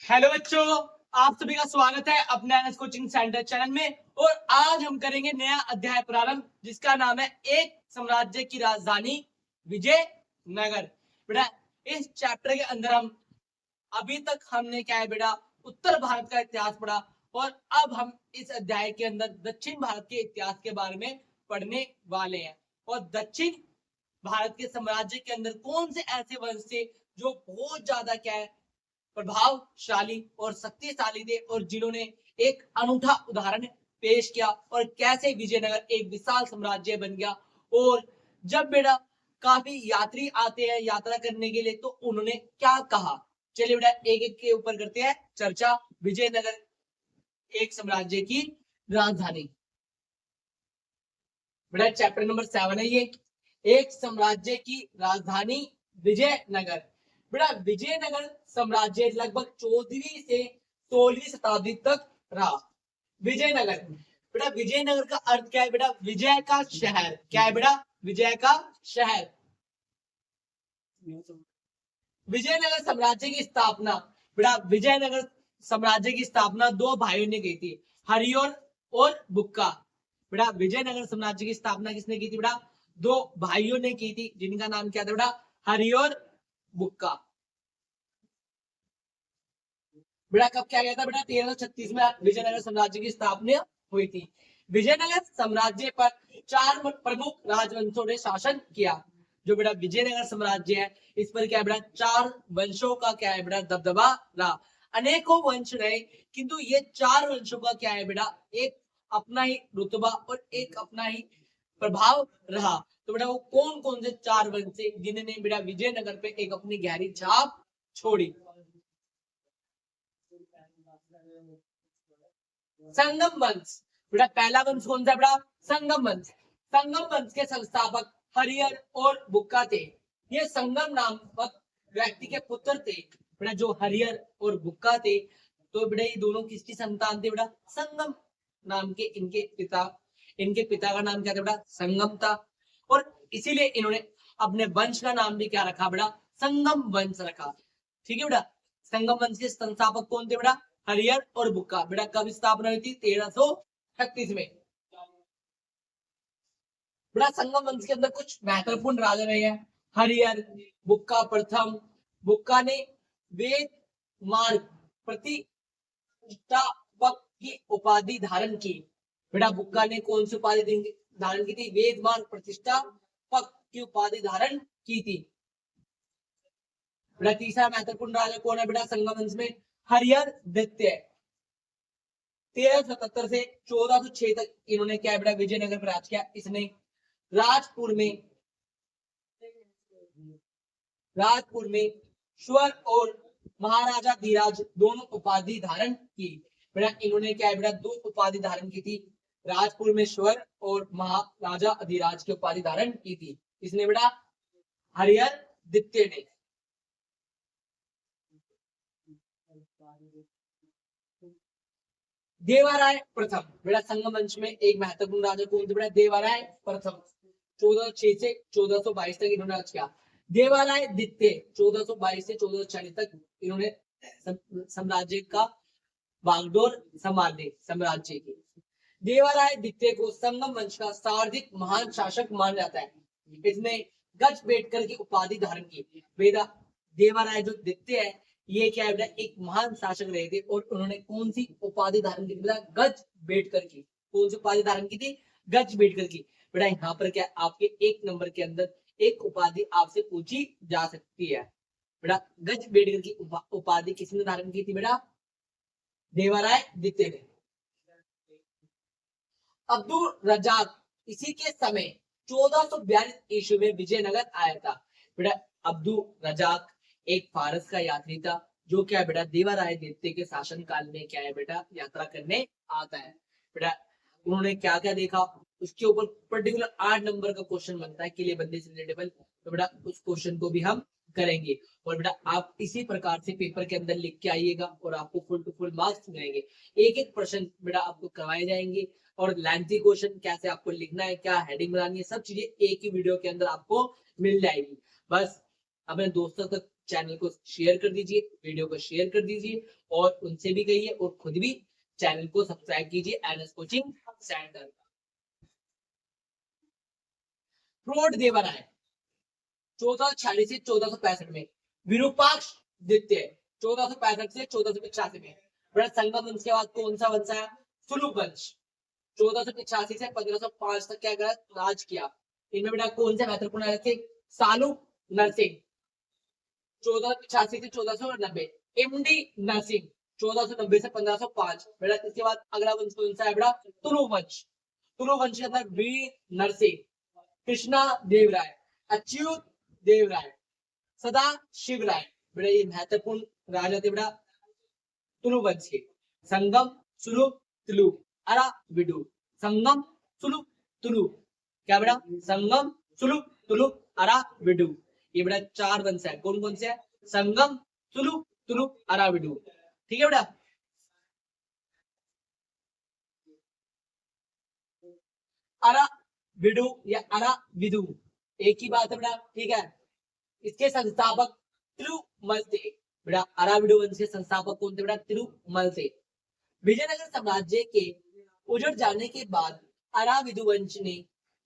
Hello बच्चों, आप सभी का स्वागत है अपने एनएस कोचिंग सेंटर चैनल में। और आज हम करेंगे नया अध्याय प्रारंभ, जिसका नाम है एक साम्राज्य की राजधानी विजयनगर। बेटा इस चैप्टर के अंदर हम अभी तक हमने क्या है बेटा उत्तर भारत का इतिहास पढ़ा, और अब हम इस अध्याय के अंदर दक्षिण भारत के इतिहास के बारे में पढ़ने वाले हैं। और दक्षिण भारत के साम्राज्य के अंदर कौन से ऐसे वंश थे जो बहुत ज्यादा क्या है प्रभावशाली और शक्तिशाली थे, और जिन्होंने एक अनूठा उदाहरण पेश किया, और कैसे विजयनगर एक विशाल साम्राज्य बन गया। और जब बेटा काफी यात्री आते हैं यात्रा करने के लिए, तो उन्होंने क्या कहा। चलिए बेटा एक एक के ऊपर करते हैं चर्चा। विजयनगर एक साम्राज्य की राजधानी। बेटा चैप्टर नंबर 7 है ये, एक साम्राज्य की राजधानी विजयनगर। बेटा विजयनगर साम्राज्य लगभग 14वीं से 16वीं शताब्दी तक रहा। विजयनगर, बेटा विजयनगर का अर्थ क्या है बेटा? विजय का शहर। क्या है बेटा? विजय का शहर। विजयनगर साम्राज्य की स्थापना, बेटा विजयनगर साम्राज्य की स्थापना दो भाइयों ने की थी, हरियर और बुक्का। बेटा विजयनगर साम्राज्य की स्थापना किसने की थी बेटा? दो भाइयों ने की थी, जिनका नाम क्या था बेटा? हरियर बुक्का। बेटा कब क्या गया था बेटा? 1336 में विजयनगर साम्राज्य की स्थापना हुई थी। विजयनगर साम्राज्य पर चार प्रमुख राजवंशों ने शासन किया। जो बेटा विजयनगर साम्राज्य है, इस पर क्या है बेटा? चार वंशों का क्या है बेटा? दबदबा रहा। अनेकों वंश रहे, किंतु ये चार वंशों का क्या है बेटा? एक अपना ही रुतबा और एक अपना ही प्रभाव रहा। तो बेटा वो कौन कौन से चार वंश थे जिन्होंने बेटा विजयनगर पे एक अपनी गहरी छाप छोड़ी? संगम वंश। बेटा पहला वंश कौन सा बेटा? संगम वंश। संगम वंश के संस्थापक हरिहर और बुक्का थे। ये संगम नामक व्यक्ति के पुत्र थे। बेटा जो हरिहर और बुक्का थे, तो बेटा ये दोनों किसकी संतान थे बेटा? संगम नाम के इनके पिता का नाम क्या था बेटा? संगम था। और इसीलिए इन्होंने अपने वंश का नाम भी क्या रखा बेटा? संगम वंश रखा। ठीक है बेटा। संगम वंश के संस्थापक कौन थे बेटा? हरिहर और बुक्का। बेटा कब स्थापना हुई थी? 1336 में। बेटा संगम वंश के अंदर कुछ महत्वपूर्ण राजा रहे हैं। हरिहर, बुक्का प्रथम। बुक्का ने वेद मार्ग प्रतिष्ठापक की उपाधि धारण की। बेटा बुक्का ने कौन सी उपाधि धारण की थी? वेद मार्ग प्रतिष्ठापक की उपाधि धारण की थी। बेटा तीसरा महत्वपूर्ण राजा कौन है बेटा संगम वंश में? हरिहर द्वितीय। 1377 से 1406 तक इन्होंने क्या बेटा? विजयनगर पर राज किया। इसने राजपुर में स्वर और महाराजा धीराज दोनों उपाधि धारण की। बेटा इन्होंने क्या है बेटा? दो उपाधि धारण की थी। राजपुर में स्वर और महाराजा अधिराज की उपाधि धारण की थी। इसने बेटा? हरिहर द्वितीय ने। देवाराय प्रथम। बेटा संगम वंश में एक महत्वपूर्ण राजा कौन थे बेटा? देवाराय प्रथम। 1406 से 1422 तक इन्होंने राज किया। देवाराय द्वितीय 1422 से 1440 तक इन्होंने साम्राज्य का बागडोर संभाले साम्राज्य की। देवाराय द्वितीय को संगम वंश का सर्वाधिक महान शासक माना जाता है। इसने गज बेटकर की उपाधि धारण की। बेटा देवाराय जो द्वितीय है, ये क्या है बेटा? एक महान शासक रहे थे, और उन्होंने कौन सी उपाधि धारण की बेटा? गज बेटकर की। कौन सी उपाधि धारण की थी? गज बेटकर की। बेटा यहाँ पर क्या आपके एक नंबर के अंदर एक उपाधि आपसे पूछी जा सकती है। बेटा गज बेटकर की उपाधि किसने धारण की थी बेटा? देवाराय द्वितीय ने। अब्दुल रजाक इसी के समय 1442 ईस्वी में विजयनगर आया था। बेटा अब्दुल रजाक एक फारस का यात्री था, जो क्या बेटा देवाराय द्वितीय के शासन काल में क्या है बेटा? यात्रा करने आता है। बेटा उन्होंने क्या क्या देखा, उसके ऊपर पर्टिकुलर 8 नंबर का क्वेश्चन बनता है किलेबंदी से रिलेटेबल। तो बेटा उस क्वेश्चन को भी हम करेंगे। और बेटा आप इसी प्रकार से पेपर के अंदर लिख के आइएगा, और आपको फुल टू फुल मार्क्स मिलेंगे। एक एक प्रश्न बेटा आपको करवाए जाएंगे, और लेंथी क्वेश्चन कैसे आपको लिखना है, क्या हेडिंग बनानी है, सब चीजें एक ही वीडियो के अंदर आपको मिल जाएगी। बस अपने दोस्तों तक चैनल को शेयर कर दीजिए, वीडियो को शेयर कर दीजिए और उनसे भी कहिए और खुद भी चैनल को सब्सक्राइब कीजिए एनएस कोचिंग सेंटर। फ्रॉड देवर आए 1446 से 1465 में, विरूपाक्ष द्वितीय 1465 से 1485 में। बड़ा संगम वंश के बाद कौन सा वंश आया? सुलूक वंश 1485 से 1505 तक क्या करा? राज किया। इनमें बेटा कौन से महत्वपूर्ण राजा थे? सालुक नरसिंह 1485 से 1490, इमडी नरसिंह 1490 से 1505। बेटा इसके बाद अगला वंश कौन सा है बेटा? तुलु वंश। तुलु वंश के अंदर वीर नरसिंह, कृष्णा देव राय, अच्युत देव राय, सदा शिव राय। बेटा ये महत्वपूर्ण राजा थे बेटा तुलु वंश के। संगम, सुलुक, तुलु, अरा, विडु। संगम, सुलुक, तुलु। क्या बेटा? संगम, सुलुक, तुलु, अरा, विडु। ये बेटा 4 वंश है। कौन कौन से है? संगम, सुलुक, तुलु, अरा, विडु। ठीक है बेटा। अरा विडु या अरा विदु एक ही बात है बेटा। ठीक है। इसके संस्थापक तिरुमल थे। बेटा अराविडु वंश के संस्थापक कौन थे बेटा? तिरुमल थे। विजयनगर साम्राज्य के उजड़ जाने के बाद अराविदु वंश ने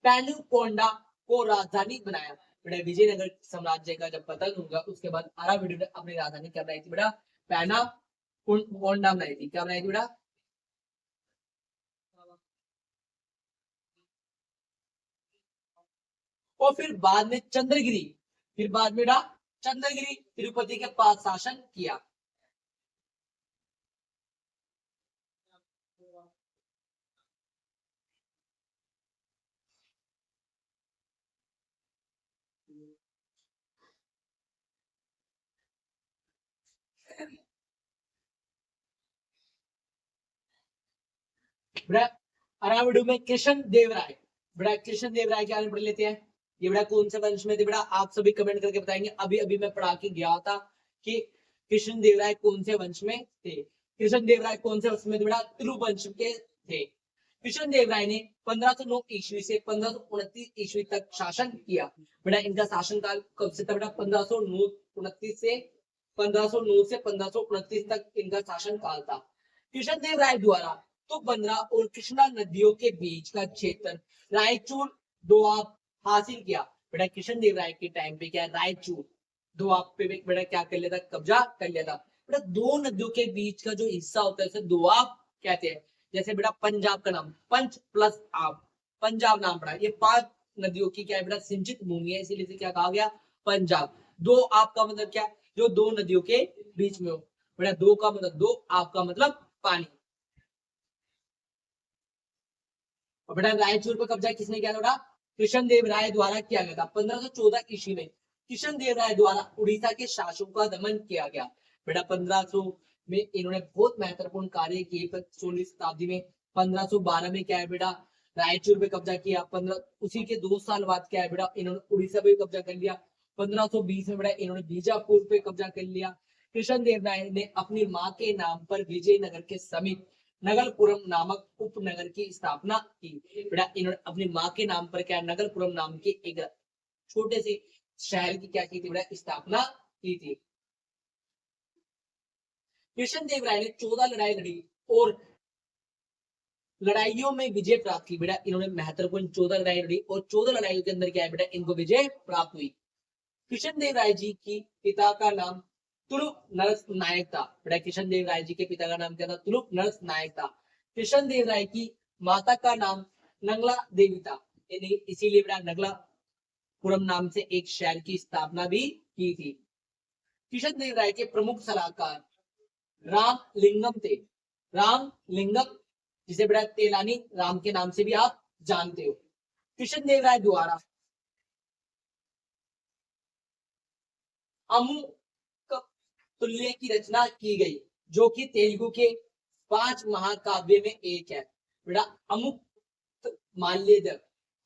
पेनुकोंडा को राजधानी बनाया। बेटा विजयनगर साम्राज्य का जब पतन होगा उसके बाद अराविडु ने अपनी राजधानी क्या बनाई थी बेटा? पेनुकोंडा बनाई थी। क्या बनाई थी बेटा? और फिर बाद में चंद्रगिरी, फिर बाद में बेटा चंद्रगिरी तिरुपति के पास शासन किया। अराविडु में कृष्ण देव राय। बड़ा कृष्ण देव राय के बारे में पढ़ लेते हैं। ये बड़ा कौन से वंश में थे बेटा? आप सभी कमेंट करके बताएंगे। अभी अभी मैं पढ़ा के गया था कि कृष्ण देव राय कौन से वंश में थे। कृष्ण देव राय कौन से वंश में थे बेटा? तुलु वंश के थे। कृष्ण देव राय ने 1509 ईस्वी से 1529 ईस्वी तक शासन किया। बेटा इनका शासन काल कब से था बेटा? 1529 से 1509 से 1529 तक इनका शासन काल था। कृष्ण देव राय द्वारा तुंगभद्रा और कृष्णा नदियों के बीच का क्षेत्र रायचूर दोआब हासिल किया। बेटा कृष्ण देव राय के टाइम पे क्या है? रायचूर दोआब पे बेटा क्या कर लिया था? कब्जा कर लिया था। बेटा दो नदियों के बीच का जो हिस्सा होता है उसे दोआब कहते हैं। जैसे बेटा पंजाब का नाम पंच प्लस आब, पंजाब नाम पड़ा। ये 5 नदियों की क्या है बेटा? सिंचित भूमि है, इसीलिए इसे क्या कहा गया? पंजाब। दो आब का मतलब क्या? जो दो नदियों के बीच में हो। बेटा दो का मतलब दो, आब का मतलब पानी। और बेटा रायचूर पर कब्जा किसने किया था बेटा? कृष्ण देव राय द्वारा किया गया था। 1514 ईस्वी में कृष्ण देव राय द्वारा उड़ीसा के शासकों का दमन किया गया। बेटा 1500 में इन्होंने बहुत महत्वपूर्ण कार्य किए। 16वीं शताब्दी में 1512 में क्या है बेटा? रायचूर पे कब्जा किया। 15 उसी के 2 साल बाद क्या है बेटा? इन्होंने उड़ीसा पे कब्जा कर लिया। 1520 में बेटा इन्होंने बीजापुर पे कब्जा कर लिया। कृष्ण देव राय ने अपनी माँ के नाम पर विजयनगर के समीप नगलपुरम नामक उपनगर की स्थापना की। बेटा इन्होंने अपनी माँ के नाम पर क्या नगलपुरम नाम की एक छोटे से शहर की क्या की थी बेटा? स्थापना की थी। कृष्ण देव राय ने 14 लड़ाई लड़ी और लड़ाइयों में विजय प्राप्त की। बेटा इन्होंने महत्वपूर्ण 14 लड़ाई लड़ी और 14 लड़ाइयों के अंदर क्या है बेटा? इनको विजय प्राप्त हुई। कृष्ण देव राय जी की पिता का नाम तुलुक नरस नायक था। बेटा कृष्ण देव राय जी के पिता का नाम क्या था? तुलुक नरस नायक था। कृष्ण देव राय की माता का नाम नंगला देवी था। इसीलिए बेटा नगलापुरम नाम से एक शहर की स्थापना भी की थी। कृष्ण देव राय के प्रमुख सलाहकार राम लिंगम थे। राम लिंगम जिसे बेटा तेलानी राम के नाम से भी आप जानते हो। कृष्ण देव राय द्वारा अमुक तुल्य की रचना की गई, जो कि तेलुगु के 5 महाकाव्य में एक है। बेटा अमुक्त माल्यधर,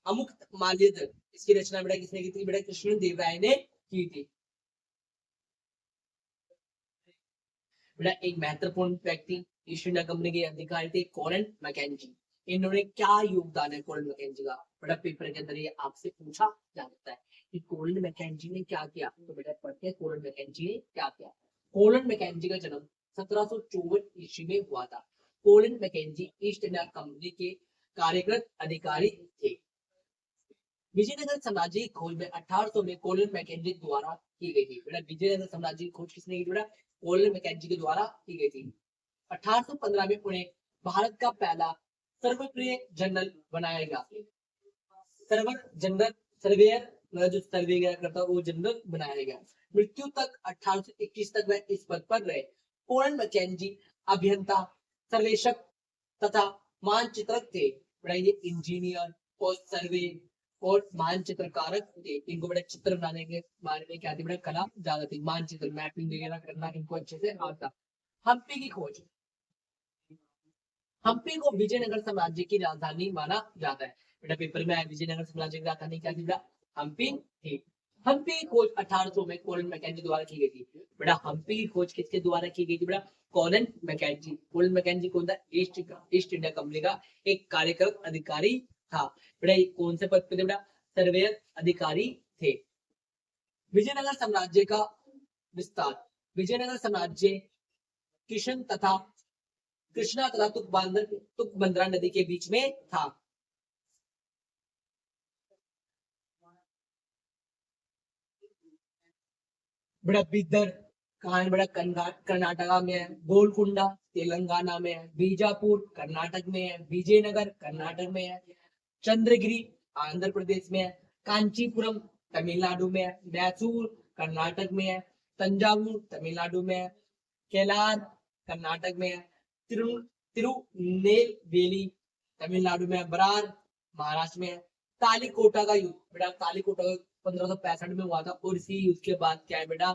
अमुक्त माल्यधर इसकी रचना बेटा किसने की थी? बेटा कृष्ण देव राय ने की थी। बेटा एक महत्वपूर्ण व्यक्ति ईस्ट इंडिया कंपनी के अधिकारी थे कॉरेन मैकेंजी। इन्होंने क्या योगदान है कॉरेन मैकेंजी का? बेटा पेपर के अंदर ये आपसे पूछा जा सकता है। कि कोलन मैकेंजी ने क्या किया। तो बेटा पढ़ते हैं कोलन मैकेंजी ने क्या किया। कोलन मैकेंजी का जन्म 1754 ईस्वी में हुआ था। Colin Mackenzie East India Company के कार्यरत अधिकारी थे। विजयनगर साम्राज्य की खोज में 1800 में कोलन मैकेंजी द्वारा की गई थी। बेटा विजयनगर साम्राज्य की खोज किसने की थी बेटा? कोलन मैकेंजी के द्वारा की गई थी। 1815 में उन्हें भारत का पहला सर्वप्रिय जनरल बनाया गया। सर्वर जनरल सर्वेयर मतलब जो सर्वे करता वो जनरल बनाया गया। मृत्यु तक 1821 तक वह इस पद पर रहे। कोलन मैकेंजी अभियंता, सर्वेक्षक तथा मानचित्रक थे। बड़ा ये इंजीनियर और सर्वे और मानचित्रकारक थे। इनको बड़े चित्र बनाने के बारे में क्या थी बड़ा कला ज्यादा थी। मानचित्र मैपिंग वगैरह करना इनको अच्छे से आता। हम्पी की खोज। हम्पी को विजयनगर साम्राज्य की राजधानी माना जाता है। बेटा पेपर में आया विजयनगर साम्राज्य की राजधानी क्या थी बेटा? हम्पी थी। हम्पी की खोज 1800 में कोलन मैकेंजी द्वारा की गई थी। बेटा हम्पी की खोज किसके द्वारा की गई थी बेटा? Colon McKenzie. कोलन मैकेंजी कौन था? ईस्ट इंडिया कंपनी का एक कार्यरत अधिकारी था। बेटा ये कौन से पद पे थे बेटा? सर्वेयर अधिकारी थे। विजयनगर साम्राज्य का विस्तार। विजयनगर साम्राज्य कृष्णा तथा तुंगभद्रा नदी के बीच में था। बड़ा बिदर कहाँ है? बड़ा कर्नाटका में है। गोलकुंडा तेलंगाना में है। बीजापुर कर्नाटक में है। विजयनगर कर्नाटक में है। चंद्रगिरी आंध्र प्रदेश में है। कांचीपुरम तमिलनाडु में है। मैसूर कर्नाटक में है। तंजावुर तमिलनाडु में है। केलार कर्नाटक में है। तिरुनेलवेली तमिलनाडु में है। बरार महाराष्ट्र में है। तालीकोटा का युद्ध। बेटा तालीकोटा का 1565 में हुआ था और इसी युद्ध के बाद क्या है बेटा?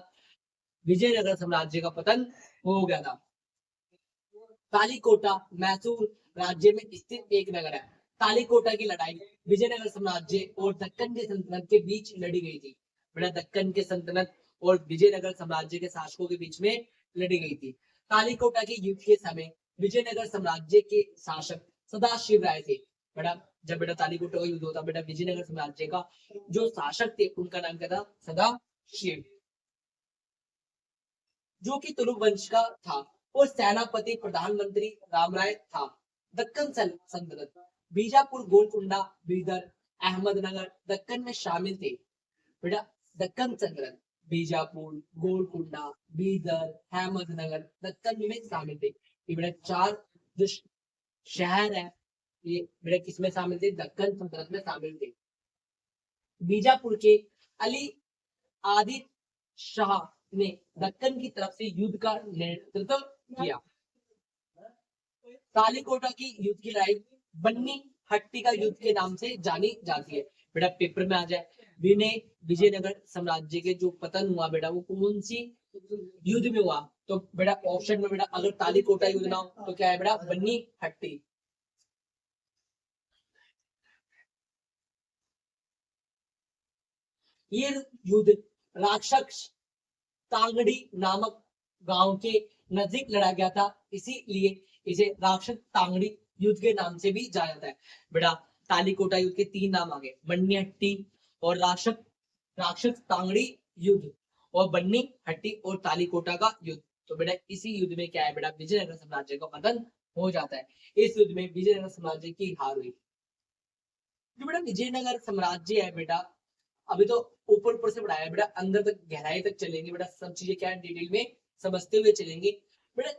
विजयनगर साम्राज्य का पतन हो गया था। तालीकोटा मैसूर राज्य में स्थित एक नगर है। तालीकोटा की लड़ाई विजयनगर साम्राज्य और दक्कन की सल्तनत के बीच लड़ी गई थी। बेटा दक्कन के सल्तनत और विजयनगर साम्राज्य के शासकों के बीच में लड़ी गई थी। तालीकोटा के युद्ध के समय विजयनगर साम्राज्य के शासक सदाशिव राय थे। बेटा जब बेटा तालीकोटा का युद्ध होता बेटा विजयनगर साम्राज्य का जो शासक थे उनका नाम क्या था? सदाशिव, जो कि तुलुक वंश का था और सेनापति प्रधानमंत्री रामराय था। दक्कन सल्तनत बीजापुर गोलकुंडा बीदर अहमदनगर दक्कन में शामिल थे। बेटा दक्कन सल्तनत बीजापुर गोलकुंडा बीदर अहमदनगर दक्कन में शामिल थे। ये बेटा चार जो शहर है ये बेटा किसमें शामिल थे? दक्कन सल्तनत में शामिल थे। बीजापुर के अली आदिल शाह ने दक्कन की तरफ से युद्ध का नेतृत्व किया। तालीकोटा की युद्ध की लड़ाई बन्नी हट्टी का युद्ध के नाम से जानी जाती है। बेटा पेपर में आ जाए विजयनगर साम्राज्य के जो पतन हुआ बेटा वो कौन सी युद्ध में हुआ? तो बेटा ऑप्शन में बेटा अगर तालीकोटा युद्ध ना हो तो क्या है बेटा? बन्नी हट्टी। ये युद्ध राक्षस तांगड़ी नामक गांव के नजदीक लड़ा गया था, इसीलिए इसे राक्षस तांगड़ी युद्ध के नाम से भी जाना जाता है। बेटा तालीकोटा युद्ध के तीन नाम आ गए, बन्नी हट्टी और राक्षस तांगड़ी युद्ध और बन्नी हट्टी और तालीकोटा का युद्ध। तो बेटा इसी युद्ध में क्या है बेटा? विजयनगर साम्राज्य का पतन हो जाता है। इस युद्ध में विजयनगर साम्राज्य की हार हुई। जो बेटा विजयनगर साम्राज्य है बेटा अभी तो ऊपर से पढ़ाया बेटा, अंदर तक गहराई तक चलेंगे बेटा, सब चीजें क्या है डिटेल में समझते हुए चलेंगे बेटा।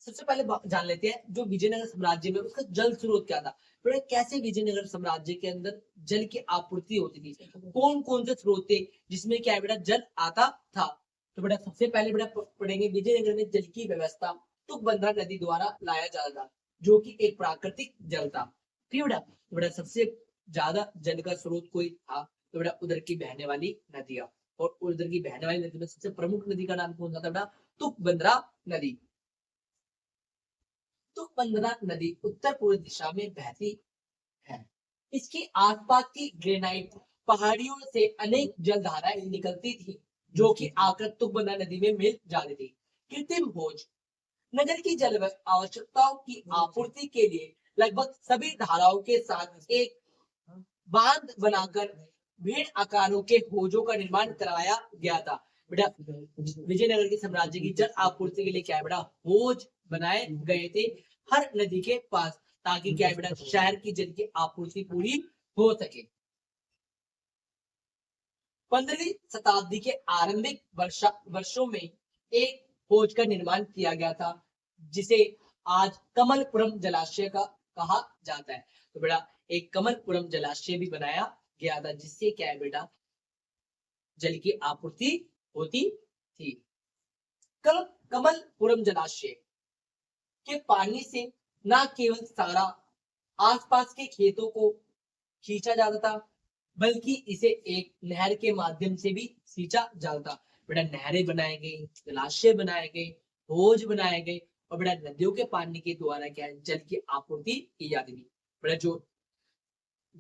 सबसे पहले जान लेते हैं जो विजयनगर साम्राज्य में उसका जल स्रोत क्या था। बेटा कैसे विजयनगर साम्राज्य के अंदर जल की आपूर्ति होती थी, कौन कौन से स्रोत थे जिसमें क्या है बेटा जल आता था। तो बेटा सबसे पहले बेटा पढ़ेंगे विजयनगर में जल की व्यवस्था तुंगभद्रा नदी द्वारा लाया जाता था, जो कि एक प्राकृतिक जल था। ठीक है बेटा सबसे ज्यादा जल का स्रोत कोई था तो बेटा उधर की बहने वाली नदियां, और उधर की बहने वाली नदी में सबसे प्रमुख नदी का नाम कौन सा था बेटा? तुंगभद्रा नदी। तुंगभद्रा नदी उत्तर पूर्व दिशा में बहती है। इसके आसपास की ग्रेनाइट पहाड़ियों से अनेक जलधाराएं निकलती थी, जो कि आकर तुंगभद्रा नदी में मिल जाती थी। कृत्रिम खोज नगर की जल आवश्यकताओं की आपूर्ति के लिए लगभग सभी धाराओं के साथ एक बांध बनाकर भेड़ आकारों के होजों का निर्माण कराया गया था। बेटा विजयनगर के साम्राज्य की जल आपूर्ति के लिए क्या है बेटा, होज बनाए गए थे हर नदी के पास, ताकि क्या है बेटा, शहर की जल की आपूर्ति पूरी हो सके। 15वीं शताब्दी के आरंभिक वर्षों में एक होज का निर्माण किया गया था, जिसे आज कमलपुरम जलाशय का कहा जाता है। तो बेटा एक कमलपुरम जलाशय भी बनाया गया था, जिससे क्या है बेटा, जल की आपूर्ति होती थी। कमलपुरम जलाशय के पानी से न केवल सारा आसपास के खेतों को खींचा जाता था, बल्कि इसे एक नहर के माध्यम से भी सींचा जाता था। बेटा नहरें बनाए गई, जलाशय बनाए गए, होज बनाए गए, और बेटा नदियों के पानी के द्वारा क्या है, जल की आपूर्ति की जाती थी। बेटा जो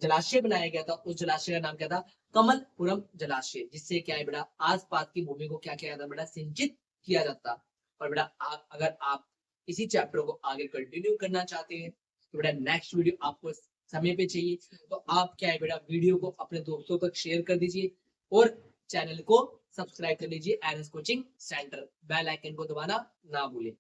जलाशय बनाया गया था, उस जलाशय का नाम क्या था, कमलपुरम जलाशय, जिससे क्या है बेटा, आसपास की भूमि को क्या किया जाता बेटा, सिंचित किया जाता। और बेटा अगर आप इसी चैप्टर को आगे कंटिन्यू करना चाहते हैं, तो बेटा नेक्स्ट वीडियो आपको समय पे चाहिए, तो आप क्या है बेटा, वीडियो को अपने दोस्तों तक शेयर कर दीजिए और चैनल को सब्सक्राइब कर लीजिए NS coaching centre. Bell icon को दबाना ना भूलें।